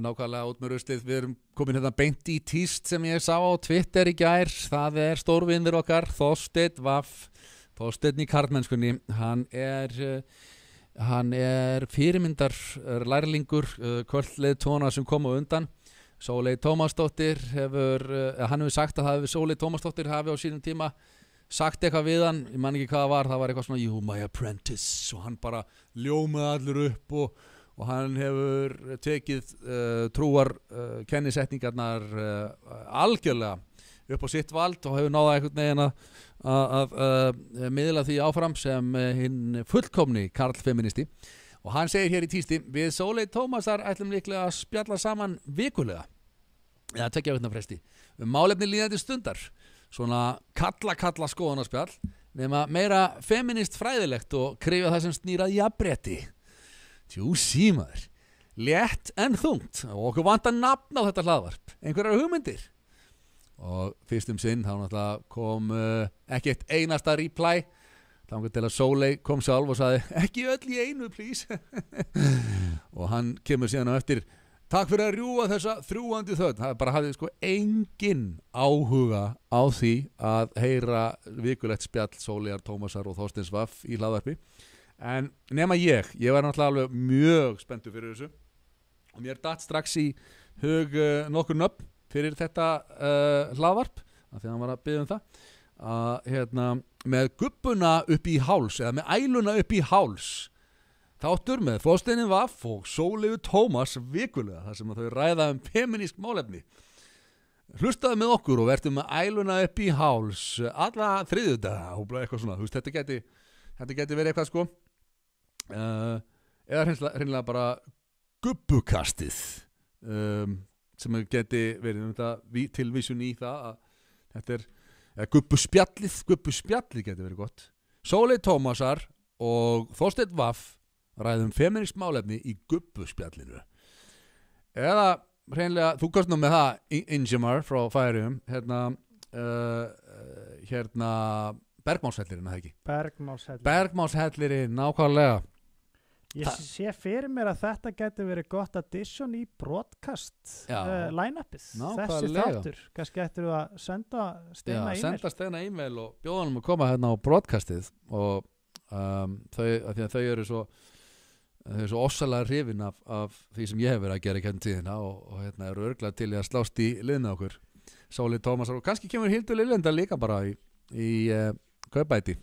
nákvæmlega út með ruslið. Við erum komin hérna beint í tíst sem ég sá á Twitter í gær. Það stórvinur okkar, Þorsteinn Vaff, Þorsteinn í karlmennskunni. Hann er fyrirmyndar lærlingur kvöldleiðtogana sem koma undan. Sóley Tómasdóttir hann hefur sagt að það hefur Sóley Tómasdóttir hafi á sínum tíma sagt eitthvað við hann, ég man ekki hvað það var eitthvað svona, you my apprentice, og hann bara ljómaði allur upp og hann hefur tekið trúar kennisetningarnar algjörlega upp á sitt vald og hefur náða einhvern veginn að miðla því áfram sem hinn fullkomni karlfeministi. Og hann segir hér í tísti: við Sóley Tómasar ætlum líklega að spjalla saman vikulega, eða 2 vikna fresti, málefni líðandi stundar, svona kalla skoðunarspjall, nema meira feminist fræðilegt og krifja það sem snýrað jafnrétti. Tjúsí maður, létt en þungt, og okkur vantar nafn á þetta hlaðvarp, einhverjar hugmyndir. Og fyrst sinn þá náttúrulega kom ekki eitt einasta reply, þannig til að Sóley kom sjálf og sagði ekki öll í einu please. Og hann kemur síðan á eftir: takk fyrir að rjúa þessa þrúgandi þögn. Það bara hafði sko engin áhuga á því að heyra vikulegt spjall Sóleyjar Tómasar og Þorsteins Vaff í hlaðvarpi. En nema ég var náttúrulega alveg mjög spenntur fyrir þessu og mér datt strax í hug nokkur nöfn fyrir þetta hlaðvarp, af því að hann var að biðja það, með gubbuna upp í háls eða með æluna upp í háls, þáttur með Þorsteini Vaff og Sóleyju Tómas vikulega, þar sem þau ræða feminist málefni. Hlustaðu með okkur og vertu með æluna upp í háls alla þriðjudaga og eitthvað svona. Þetta geti verið eitthvað sko, eða hreinlega bara gubbukastið, sem geti verið tilvísun í það að þetta gubbuspjallið geti verið gott. Sóley Tómasar og Þorsteinn Vaff ræðum feminist málefni í gubbuspjallinu. Eða hreinlega, þú kannst nú með það, Ingimar frá Færeyjum, Bergmálshellirinn, það ekki? Bergmálshellirinn, nákvæmlega. Ég sé fyrir mér að þetta geti verið gott addition í broadcast line-upið. Þessi þáttur, kannski ættir þú að senda Steina e-mail. Senda Steina e-mail og bjóða hann að koma hérna á broadcastið og þau eru svo ossalega hrifin af því sem ég hef verið að gera í kennum tíðina og eru örugglega til að slást í liðna okkur. Sóley Tómasar og kannski kemur Hildur Liljendal líka bara í kaupæti.